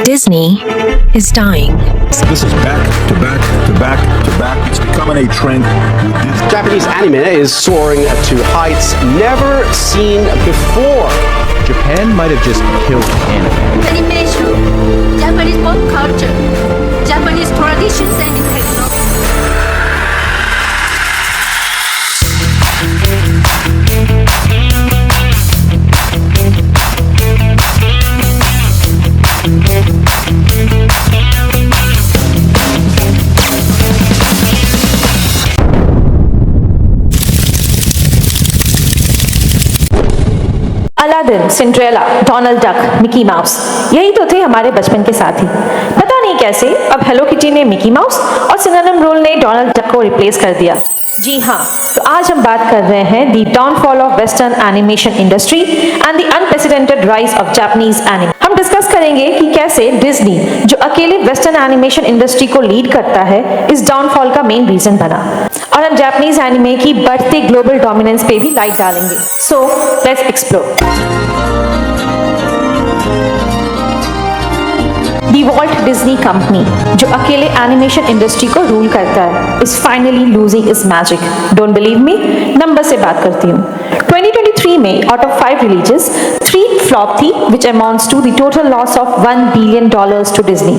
Disney is dying. This is back to back to back to back. It's becoming a trend. Japanese anime is soaring to heights never seen before. Japan might have just killed anime. Animation, Japanese pop culture, Japanese traditions and technology. Aladdin, Cinderella, Donald duck, Mickey mouse, यही तो थे हमारे बचपन के साथी। पता नहीं कैसे अब हेलो किटी ने मिकी माउस और सिनेमन रोल ने डोनाल्ड डक को रिप्लेस कर दिया। जी हाँ, तो आज हम बात कर रहे हैं the downfall of western animation industry and the unprecedented rise of Japanese anime. हम डिस्कस करेंगे कि कैसे डिज्नी, जो अकेले वेस्टर्न एनिमेशन इंडस्ट्री को लीड करता है, इस डाउनफॉल का मेन रीजन बना, और हम जापानीज एनिमे की बढ़ते ग्लोबल डोमिनेंस पे भी लाइट डालेंगे। So let's explore. The Walt Disney company, जो अकेले एनिमेशन इंडस्ट्री को रूल करता है, is finally losing its magic. Don't believe me? Number से बात करती हूँ। 2023 में आउट ऑफ 5 रिलीजेस 3 फ्लॉप थी, which amounts to the total loss of $1 billion to Disney.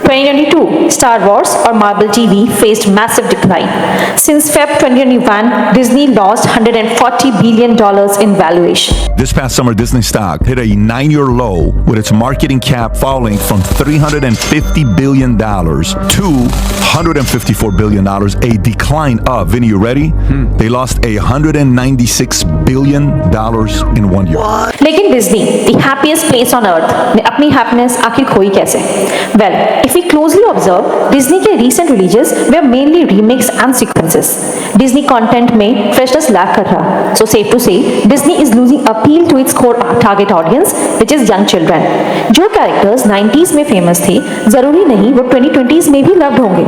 2022, Star Wars or Marvel TV faced massive decline. Since Feb 2021, Disney lost $140 billion in valuation. This past summer, Disney stock hit a 9-year low with its marketing cap falling from $350 billion to $154 billion, a decline of, Vinny, you ready? They lost $196 billion in 1 year. लेकिन Disney, the happiest place on earth, ने अपनी happiness आखिर खोई कैसे? Well, if we closely observe, Disney के recent releases were mainly remakes and sequences. Disney content में freshness lack कर रहा, so safe to say, Disney is losing appeal to its core target audience, which is young children. जो characters 90s में famous थे, जरूरी नहीं वो 2020s में भी लव्ड होंगे।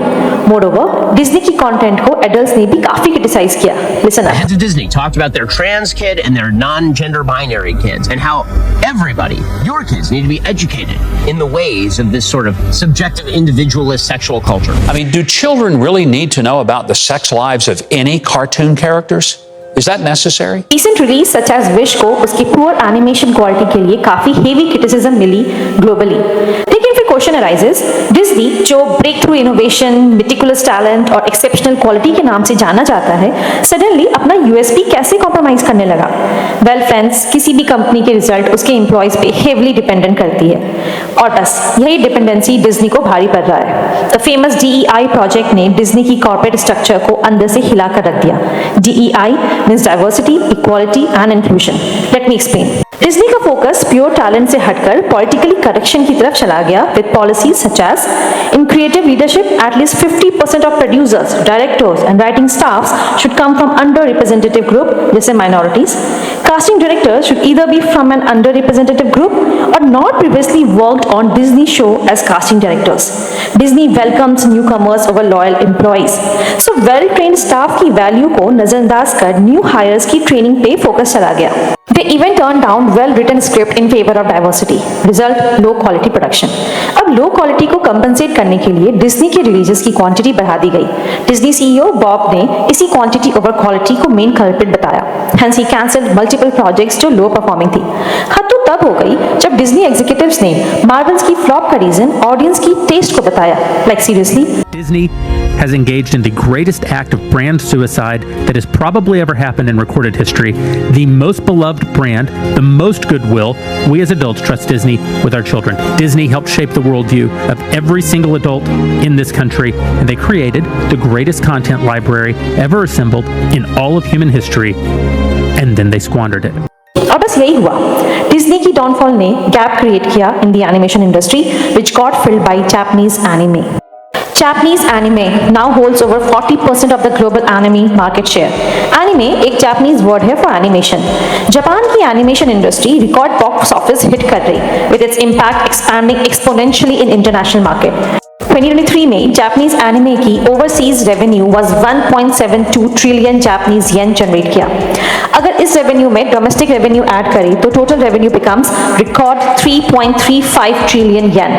Moreover, डिज्नी की कंटेंट को एडल्ट्स ने भी काफी क्रिटिसाइज किया। Listen up. Heads of Disney talked about their trans kid and their non-gender binary kids, and how everybody, your kids, need to be educated in the ways of this sort of subjective, individualist sexual culture. I mean, do children really need to know about the sex lives of any cartoon characters? Is that necessary? Recent release such as Wish को उसकी poor animation quality के लिए काफी heavy criticism मिली globally. लेकिन फिर question arises, Disney जो breakthrough innovation, meticulous talent और exceptional quality के नाम से जाना जाता है, suddenly अपना USP कैसे compromise करने लगा? Well friends, किसी भी कंपनी के रिजल्ट उसके employees पे heavily dependent करती है, और बस यही dependency Disney को भारी पड़ रहा है। The famous DEI project ने Disney की corporate structure को अंदर से हिला कर रख दिया। DEI means diversity, equality and inclusion. Let me explain. Disney का फोकस प्योर टैलेंट से हटकर पॉलिटिकली करेक्शन की तरफ चला गया with policies such as in creative leadership at least 50% of producers, directors and writing staffs should come from under representative group, जैसे minorities. Casting directors should either be from an underrepresented group or not previously worked on Disney show as casting directors. Disney welcomes newcomers over loyal employees. So well-trained staff की value को नजरअंदाज कर new heirs की training पे focus चला गया। They even turned down well-written script in favor of diversity. Result: low quality production. अब low quality को compensate करने के लिए डिज्नी के रिलीजेस की क्वांटिटी बढ़ा दी गई। डिज्नी CEO बॉब ने इसी क्वांटिटी ओवर क्वालिटी को मेन कल्प्रिट बताया। Hence he cancelled multiple projects जो लो परफॉर्मिंग थी। हद तो तब हो गई जब डिज्नी एग्जीक्यूटिव्स ने मार्वल्स की फ्लॉप का रीजन ऑडियंस की टेस्ट को बताया। Like seriously? Disney has engaged in the greatest act of brand suicide that has probably ever happened in recorded history. The most beloved brand, the most goodwill. We as adults trust Disney with our children. Disney helped shape the worldview of every single adult in this country, and they created the greatest content library ever assembled in all of human history, and then they squandered it. और बस यही हुआ। Disney की downfall ने gap create किया in the animation industry which got filled by Japanese anime. Japanese anime now holds over 40% of the global anime market share. Anime एक Japanese word है for animation. Japan की animation industry record box office hit कर रही, with its impact expanding exponentially in international market. 2023 में Japanese anime की overseas revenue was 1.72 trillion Japanese yen generate किया। अगर इस रेवेन्यू में डोमेस्टिक रेवेन्यू ऐड करें तो total revenue becomes record 3.35 trillion yen,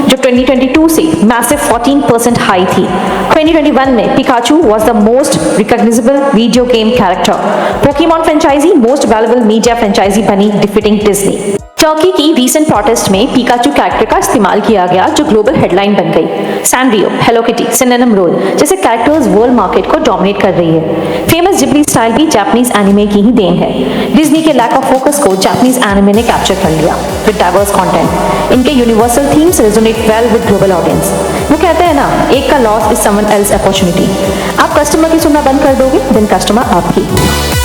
जो 2022 से मैसिव 14% हाई थी। 2021 में Pikachu was the most recognisable video game character. Pokemon franchise most valuable media franchise बनी, डिफीटिंग डिज्नी। टर्की की रीसेंट प्रोटेस्ट में पिकाचू कैरेक्टर का इस्तेमाल किया गया, जो ग्लोबल हेडलाइन बन गई। Sanrio, hello kitty, Cinnamoroll जैसे कैरेक्टर्स वर्ल्ड मार्केट को डोमिनेट कर रही है। फेमस जिब्ली स्टाइल भी जापानीज एनिमे की ही देन है। डिज्नी के लैक ऑफ फोकस को जापानीज एनिमे ने कैप्चर कर लिया विद डाइवर्स कंटेंट। इनके universal themes resonate well with global audience. वो कहते हैं ना, एक का loss is someone else opportunity. आप कस्टमर की सुनना बंद कर दोगे, देन कस्टमर आपकी।